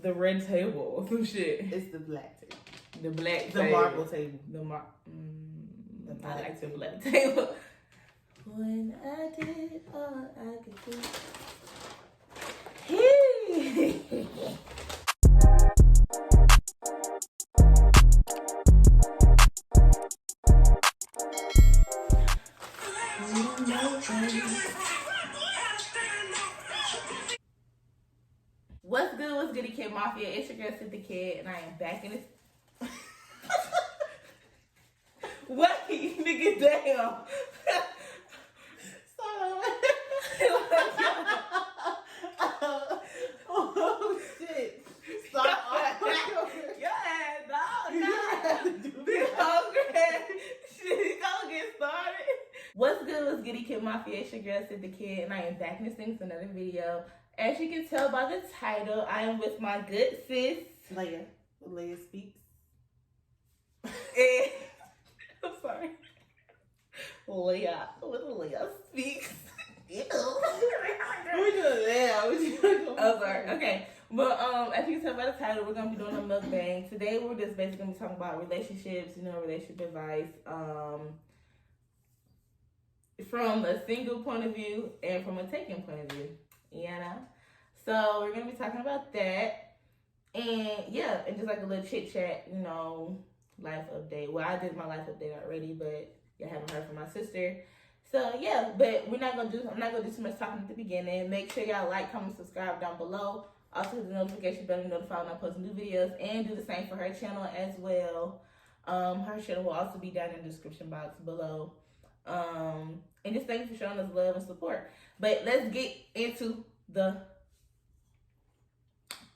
the red table or some shit. It's the black table. The black the table. marble table. I like the black table. When I did all I could do. What's good? What's goody, Kid Mafia? It's your girl, Cynthia Kid, and I am back in this. Wait, nigga, damn. Oh shit! Stop! Your ass, dog. This whole shit, don't get started. What's good? What's goody, Kid Mafia? It's your girl, Cynthia Kid, and I am back in this thing for another video. As you can tell by the title, I am with my good sis, LayaSpeakZ. And I'm sorry. LayaSpeakZ. Ew. We're doing that. Oh, sorry. Okay. But as you can tell by the title, we're gonna be doing a mukbang. Today we're just basically gonna be talking about relationships, relationship advice, from a single point of view and from a taken point of view. So we're gonna be talking about that. And yeah, and just like a little chit chat, life update. Well, I did my life update already, but y'all haven't heard from my sister. So yeah, but I'm not gonna do too much talking at the beginning. Make sure y'all like, comment, subscribe down below. Also hit the notification bell to be notified when I post new videos, and do the same for her channel as well. Her channel will also be down in the description box below. And just thank you for showing us love and support. But let's get into the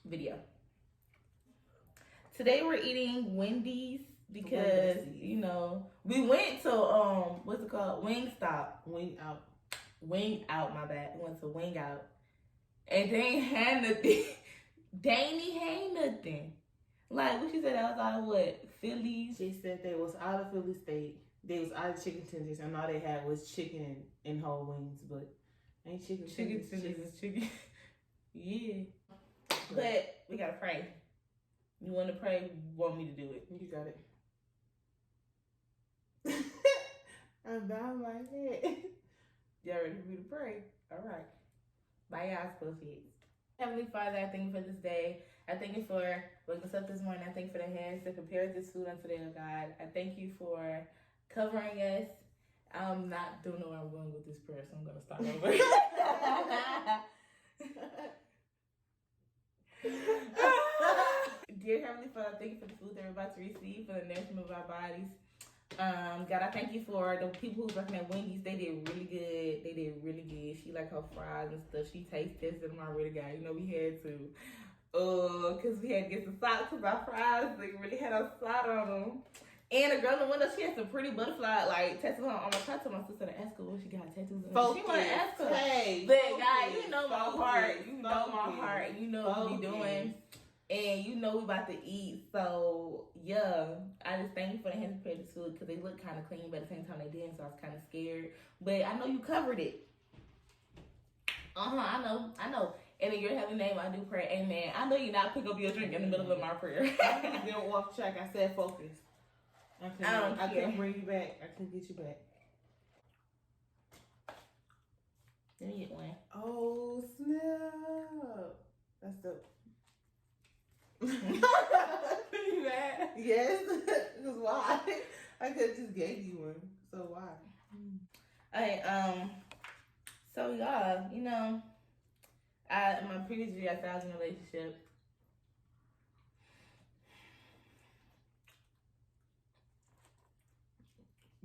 video. Today we're eating Wendy's because we went to what's it called? Wingstop. Wing out, my bad. We went to Wing Out. And they ain't had nothing. They ain't had nothing. Like what she said, that was out of what? Phillies? She said they was out of Philly State. They was out of chicken tenders, and all they had was chicken and whole wings, but ain't chicken tenders. Chicken tenders is chicken. Yeah. But we gotta pray. You want to pray? Want me to do it? You got it. I'm bowing my head. Y'all ready for me to pray? All right. Bye, y'all. Pussies. Heavenly Father, I thank you for this day. I thank you for waking us up this morning. I thank you for the hands that prepared this food unto today, oh God. I thank you for covering us. I'm not don't know where I'm going with this prayer, so I'm gonna start over. Dear Heavenly Father, thank you for the food that we're about to receive, for the nourishment of our bodies. God, I thank you for the people who's working at Wendy's. They did really good. She like her fries and stuff. She taste tested them already, guys. We had to. Because we had to get some salt because our fries, they really had a salt on them. And the girl in the window, she had some pretty butterfly, tattoos on my car. To my sister to ask her what she got tattoos on. She want to ask her. Hey, but guys, you know my heart. You know my heart. You know what we doing. And we about to eat. So, yeah. I just thank you for the hands prepared this food because they look kind of clean, but at the same time they didn't, so I was kind of scared. But I know you covered it. I know. And in your heavenly name, I do pray, amen. I know you're not pick up your drink in the middle of my prayer. You don't walk track. I said focus. I can't bring you back. I can get you back. Let me get one. Oh, snap. That's dope. You mad? Yes. Because why? I could have just gave you one. So why? Alright, so y'all, in my previous video I said I was in a relationship.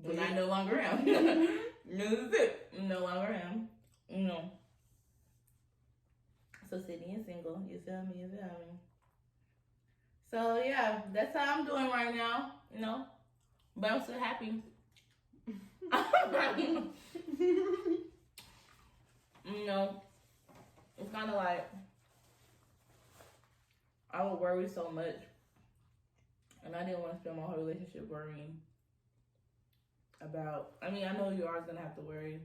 But I no longer am. No, this is it. No longer am. So Sydney is single. You feel me? So yeah, that's how I'm doing right now. But I'm still happy. It's kind of like I would worry so much, and I didn't want to spend my whole relationship worrying about. I know you are gonna have to worry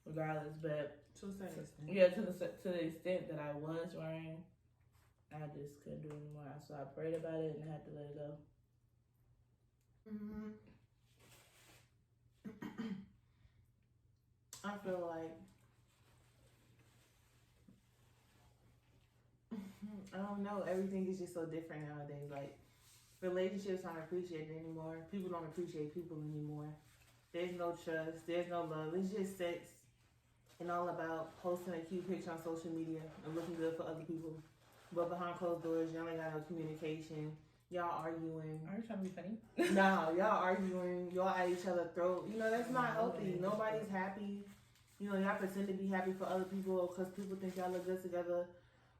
regardless, but to a certain extent. Yeah, to the extent that I was worrying, I I just couldn't do it anymore. So I prayed about it and I had to let it go. I feel like I don't know. Everything is just so different nowadays. Like relationships aren't appreciated anymore. People don't appreciate people anymore. There's no trust. There's no love. It's just sex and all about posting a cute picture on social media and looking good for other people. But behind closed doors, y'all ain't got no communication. Y'all arguing. Are you trying to be funny? No, y'all arguing. Y'all at each other's throat. You know, that's not healthy. Nobody's happy. You know, y'all pretend to be happy for other people because people think y'all look good together.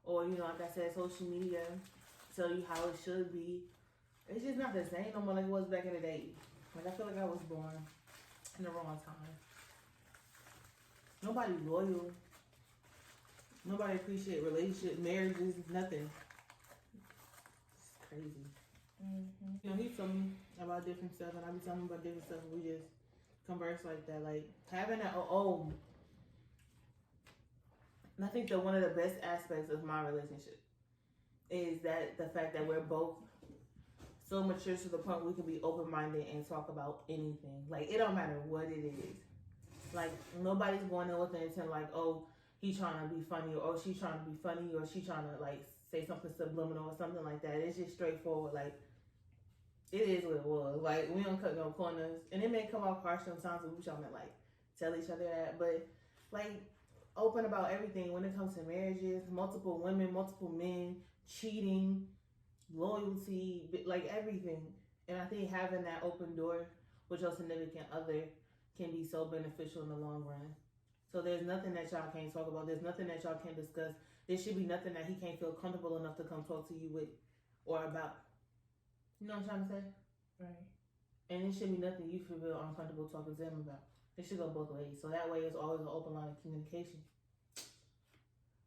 Or, you know, like I said, social media tell you how it should be. It's just not the same no more like it was back in the day. Like, I feel like I was born in the wrong time. Nobody loyal. Nobody appreciate relationship, marriages, nothing. It's crazy. Mm-hmm. You know, he told me about different stuff, and I be telling him about different stuff, and we just converse like that. Like, having that, and I think that one of the best aspects of my relationship is that the fact that we're both so mature to the point we can be open-minded and talk about anything. Like, it don't matter what it is. Like, nobody's going in with the intent like, oh, he trying to be funny, or oh, she trying to be funny, or she trying to, like, say something subliminal or something like that. It's just straightforward. Like, it is what it was. Like, we don't cut no corners. And it may come off harsh sometimes, but we trying to, like, tell each other that. But, like, open about everything when it comes to marriages, multiple women, multiple men, cheating, loyalty, like everything. And I think having that open door with your significant other can be so beneficial in the long run. So there's nothing that y'all can't talk about. There's nothing that y'all can't discuss. There should be nothing that he can't feel comfortable enough to come talk to you with or about. You know what I'm trying to say? Right. And it should be nothing you feel uncomfortable talking to him about. It should go both ways. So that way it's always an open line of communication.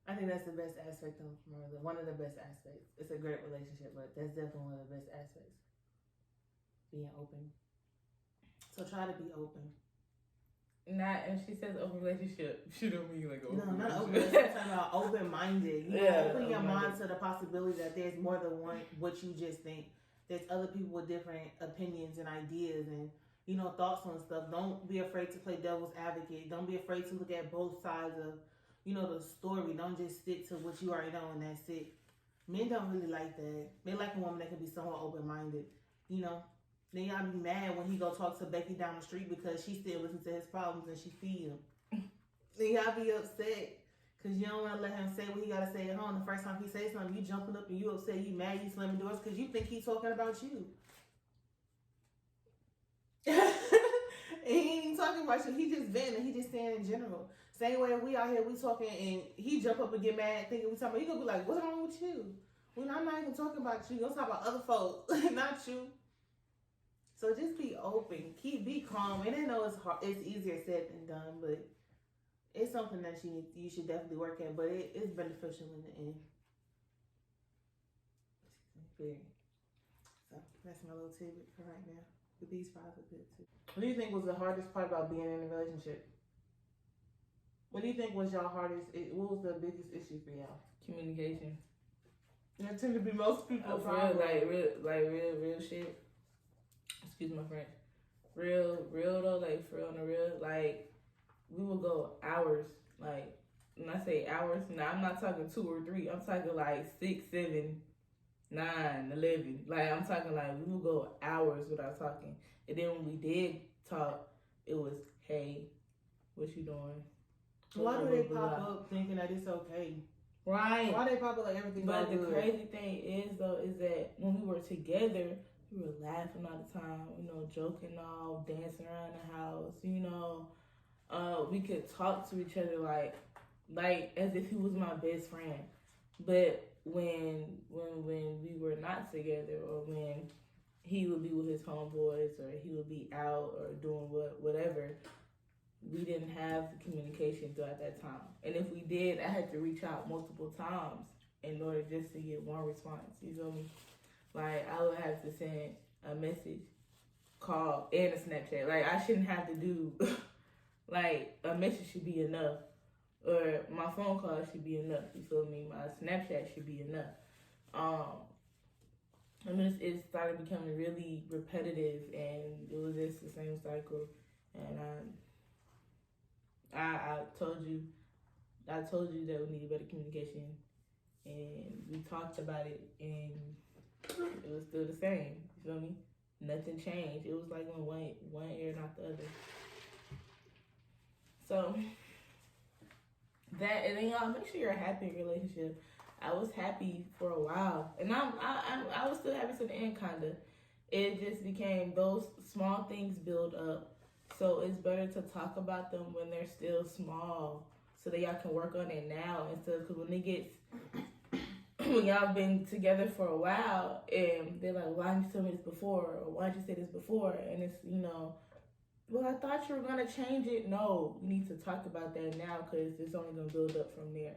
I think that's the best aspect of one of the best aspects. It's a great relationship, but that's definitely one of the best aspects. Being open. So try to be open. Not, and she says open relationship. She don't mean like open. No, not open. I'm talking about open-minded. You know, open your mind to the possibility that there's more than one what you just think. There's other people with different opinions and ideas and, you know, thoughts on stuff. Don't be afraid to play devil's advocate. Don't be afraid to look at both sides of, you know, the story. Don't just stick to what you already know and that's it. Men don't really like that. They like a woman that can be somewhat open-minded, you know. Then y'all be mad when he go talk to Becky down the street because she still listens to his problems and she feed him. Then y'all be upset because you don't want to let him say what he got to say at home. The first time he say something, you jumping up and you upset, you mad, you slamming doors because you think he's talking about you. And he ain't even talking about you. He just venting. He just saying in general. Same way we out here, we talking and he jump up and get mad thinking we talking about, he gonna be like, what's wrong with you? Well, I'm not even talking about you. I'm talking about other folks, not you. So just be open, be calm. And I know it's hard, it's easier said than done, but it's something that you should definitely work at. But it's beneficial in the end. Very. So that's my little tidbit for right now. But these five are good too. What do you think was the hardest part about being in a relationship? What do you think was y'all hardest? What was the biggest issue for y'all? Communication. That tend to be most people's problem. Real shit. Excuse my French. Real though, like for real on the real, like we would go hours. Like when I say hours, now I'm not talking 2 or 3. I'm talking like 6, 7, 9, 11. Like I'm talking like we would go hours without talking. And then when we did talk, it was, hey, what you doing? Why do they pop up thinking that it's okay? Right. Why they pop up like everything? But the crazy thing is though, is that when we were together, we were laughing all the time, you know, joking all, dancing around the house, you know. We could talk to each other like as if he was my best friend. But when we were not together, or when he would be with his homeboys, or he would be out or doing whatever, we didn't have communication throughout that time. And if we did, I had to reach out multiple times in order just to get one response. You feel me? Like, I would have to send a message, call, and a Snapchat. Like, I shouldn't have to do, like, a message should be enough. Or my phone call should be enough. You feel me? My Snapchat should be enough. I mean, it started becoming really repetitive, and it was just the same cycle. And I told you that we needed better communication, and we talked about it, and it was still the same. You feel me? Nothing changed. It was like when one ear, not the other. So that, and then y'all make sure you're happy in your relationship. I was happy for a while, and I was still happy to the end, kinda. It just became those small things build up, so it's better to talk about them when they're still small, so that y'all can work on it now instead of, because when it gets when y'all been together for a while and they're like, why didn't you tell me this before, or why did you say this before, and it's, well, I thought you were gonna change it. No, you need to talk about that now, because it's only gonna build up from there.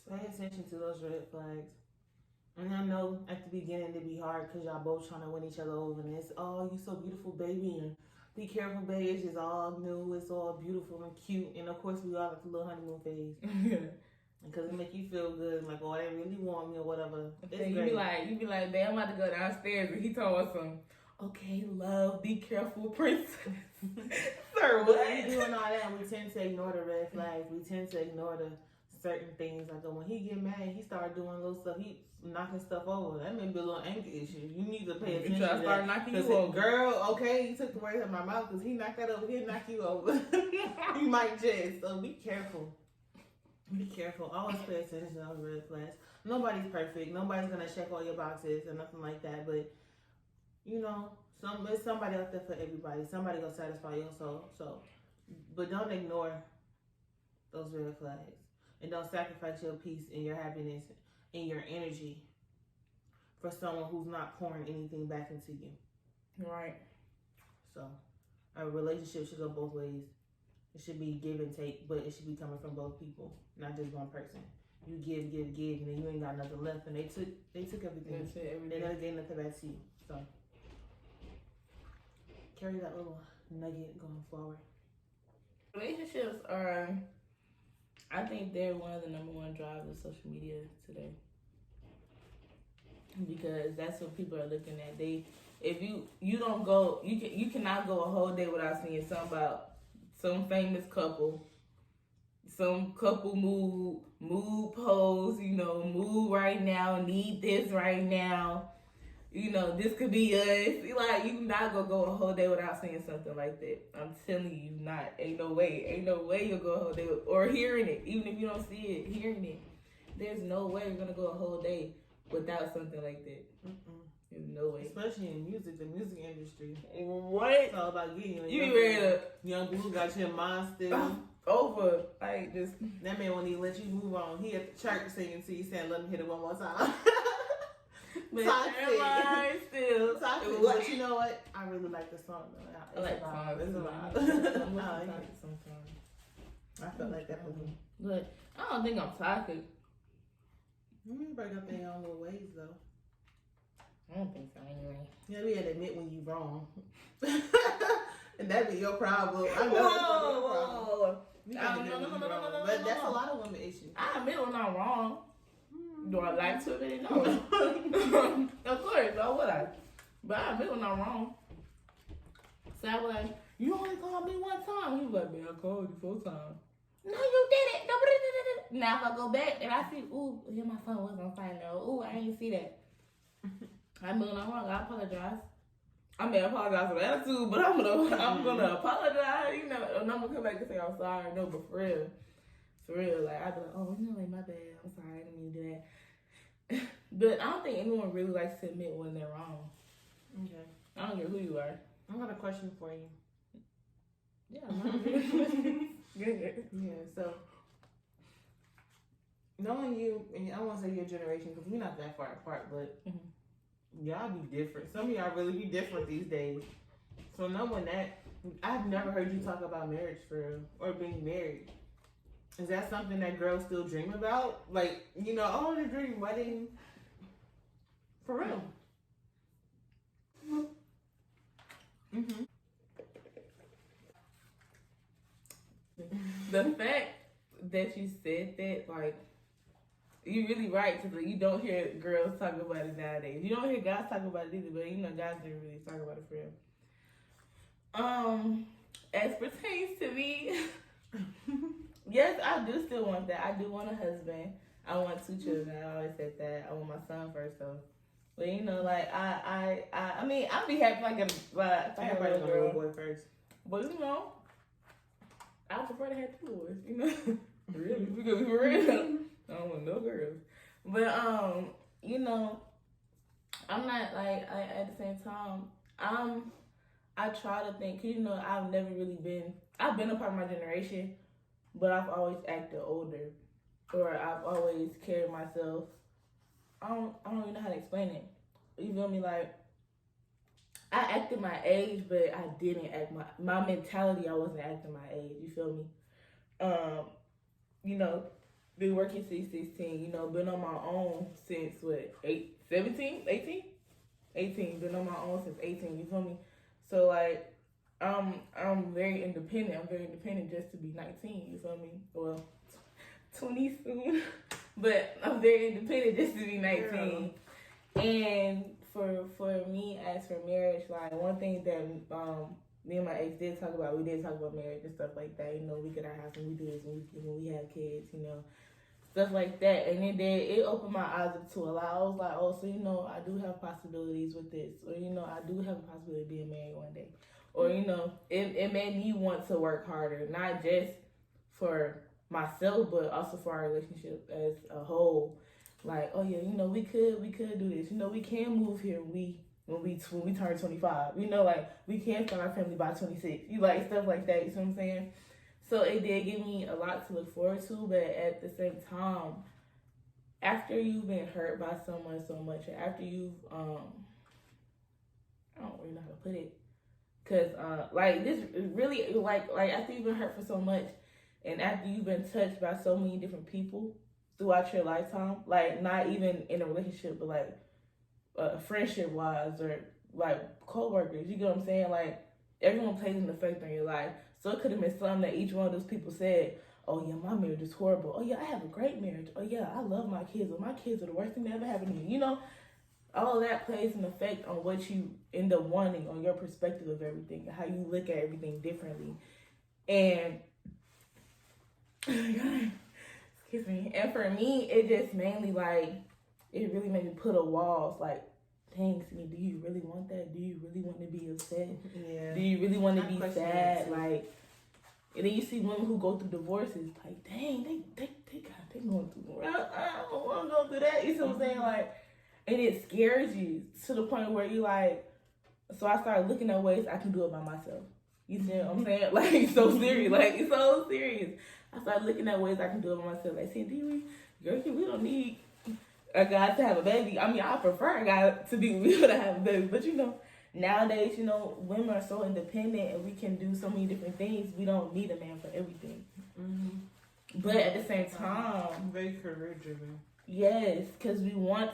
Pay attention to those red flags. And I know at the beginning it'd be hard because y'all both trying to win each other over, and it's, oh, you so beautiful, baby, and be careful, baby, it's just all new, it's all beautiful and cute, and of course we all have the little honeymoon phase. Because it make you feel good, like, oh, they really want me or whatever. It's you be like, babe, I'm about to go downstairs, and he told us some, okay, love, be careful, princess. Sir, what? We doing all that, and we tend to ignore the red flags. We tend to ignore the certain things. Like, when he get mad, he start doing little stuff. He knocking stuff over. That may be a little anger issue. You need to pay attention to that. Knocking you over. Girl, okay, you took the words out of my mouth, because he knocked that over. He'll knock you over. You might just. So be careful. Be careful. Always pay attention to those red flags. Nobody's perfect. Nobody's gonna check all your boxes or nothing like that. But there's somebody out there for everybody. Somebody gonna satisfy your soul. So, but don't ignore those red flags, and don't sacrifice your peace and your happiness and your energy for someone who's not pouring anything back into you. Right. So, a relationship should go both ways. It should be give and take, but it should be coming from both people, not just one person. You give, and then you ain't got nothing left, and they took everything. That's it, everything. They never gave nothing back to you. So carry that little nugget going forward. Relationships are, I think they're one of the number one drives of social media today, because that's what people are looking at. If you don't go, you cannot go a whole day without seeing something about some famous couple, some couple mood pose, mood right now, need this right now, this could be us. Like, you not gonna go a whole day without seeing something like that. I'm telling you, not. Ain't no way you'll go a whole day or hearing it. Even if you don't see it, hearing it. There's no way you're gonna go a whole day without something like that. There's no way. Especially in music, the music industry. What? It's all about getting you be ready to. Young Blue got your mind still. Over. Like, just. That man won't even let you move on. He at the church singing to you, saying, let him hit it one more time. But still. Toxic. But you know what? I really like the song, though. I like the song. It's a vibe. I felt like that for me. But I don't think I'm toxic. Break up in your own little ways, though. I don't think so, anyway. Yeah, we had to admit when you wrong. And that'd be your problem. I know. Whoa. No. But that's a lot of women issues. I admit when I'm wrong. Do I like to admit it? No. Of course, why would I? But I admit when I'm wrong. So I was like, you only called me one time. He was like, man, I called you 4 times. No, you didn't. Now if I go back and I see, ooh, yeah, my phone was on silent. Ooh, I didn't see that. I admit when I'm wrong. I apologize. I may apologize for the attitude, but I'm gonna apologize, and I'm gonna come back and say I'm sorry. No, but for real, like I'd be like, oh, like my bad, I'm sorry, I didn't mean to do that. But I don't think anyone really likes to admit when they're wrong. Okay. I don't care who you are. I got a question for you. Yeah. Yeah. So knowing you, and I won't say your generation because we're not that far apart, but. Y'all be different. Some of y'all really be different these days. So knowing that, I've never heard you talk about marriage for real, or being married. Is that something that girls still dream about? Like, oh, the dream wedding. For real. Mm-hmm. The fact that you said that, like, you're really right, because you don't hear girls talk about it nowadays. You don't hear guys talk about it either, but you know, guys didn't really talk about it for real. As pertains to me, yes, I do still want that. I do want a husband. I want 2 children. I always said that. I want my son first, though. But you know, like I mean, I'd be happy if I have a little boy first. But you know, I prefer to have 2 boys. You know, really, because for real, I don't want no girls. But you know, I'm not like at the same time. I try to think. You know, I've been a part of my generation, but I've always acted older, or I've always carried myself. I don't even know how to explain it. You feel me? Like, I acted my age, but I didn't act my mentality. I wasn't acting my age. You feel me? You know, been working since 16. You know, been on my own since what, 18? Been on my own since 18. You feel me? So like, I'm very independent. I'm very independent just to be 19. You feel me? Well, 20 soon. But I'm very independent just to be 19. Yeah. And for me, as for marriage, like one thing that me and my ex did talk about, we did talk about marriage and stuff like that. You know, we get our house and we do this when we have kids, you know, stuff like that. And it opened my eyes up to a lot. I was like, oh, so you know, I do have possibilities with this, or you know, I do have a possibility of being married one day, or you know, it made me want to work harder, not just for myself, but also for our relationship as a whole. Like, oh yeah, you know, we could do this. You know, we can move here when we turn 25. You know, like we can start our family by 26. You like stuff like that. You see what I'm saying? So it did give me a lot to look forward to, but at the same time, after you've been hurt by someone so much, after you've I don't really know how to put it, cause like this really like after you've been hurt for so much. And after you've been touched by so many different people throughout your lifetime, like not even in a relationship, but like friendship-wise or like co-workers, you get what I'm saying? Like everyone plays an effect on your life. So it could have been something that each one of those people said, oh yeah, my marriage is horrible. Oh yeah, I have a great marriage. Oh yeah, I love my kids. Or my kids are the worst thing that ever happened to me. You know, all of that plays an effect on what you end up wanting, on your perspective of everything, how you look at everything differently. And excuse me. And for me, it just mainly like, it really made me put a walls like, dang, Sydney, do you really want that? Do you really want to be upset? Yeah. Do you really want to be sad? Like, and then you see women who go through divorces, like, dang, they going through more. I don't want to go through that. You see what I'm saying? Like, and it scares you to the point where you like, so I started looking at ways I can do it by myself. You see what I'm saying? Like, it's so serious. Like, it's so serious. I started looking at ways I can do it by myself. Like, see, girl, we don't need a guy to have a baby. I mean, I prefer a guy to be able to have a baby. But, you know, nowadays, you know, women are so independent and we can do so many different things. We don't need a man for everything. Mm-hmm. But at the same time, very career driven. Yes, because we want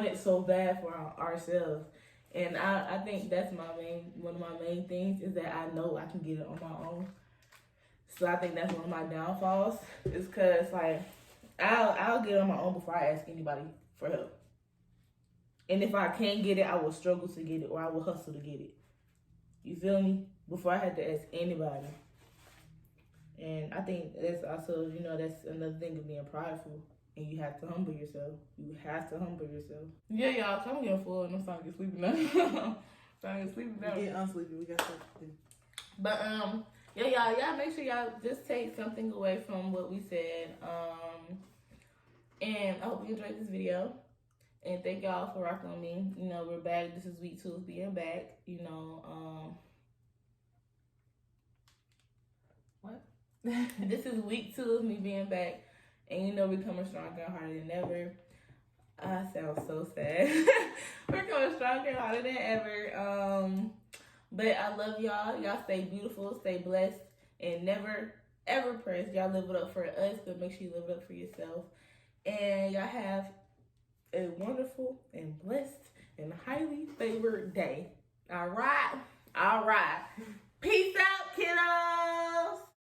it so bad for ourselves. And I think that's one of my main things is that I know I can get it on my own. So I think that's one of my downfalls is because like I'll get it on my own before I ask anybody for help. And if I can't get it, I will struggle to get it or I will hustle to get it. You feel me? Before I had to ask anybody. And I think that's also, you know, that's another thing of being prideful. And you have to humble yourself. You have to humble yourself. Yeah, y'all, I'm getting full and I'm starting to get sleepy now. Get unsleepy. We got stuff to do. But yeah, y'all make sure y'all just take something away from what we said. And I hope you enjoyed this video. And thank y'all for rocking with me. You know, we're back. This is week 2 of being back. You know, what? This is week 2 of me being back. And you know we're coming stronger and harder than ever. I sound so sad. We're coming stronger and harder than ever. But I love y'all. Y'all stay beautiful, stay blessed, and never, ever press. Y'all live it up for us, but make sure you live it up for yourself. And y'all have a wonderful and blessed and highly favored day. All right? All right. Peace out, kiddos.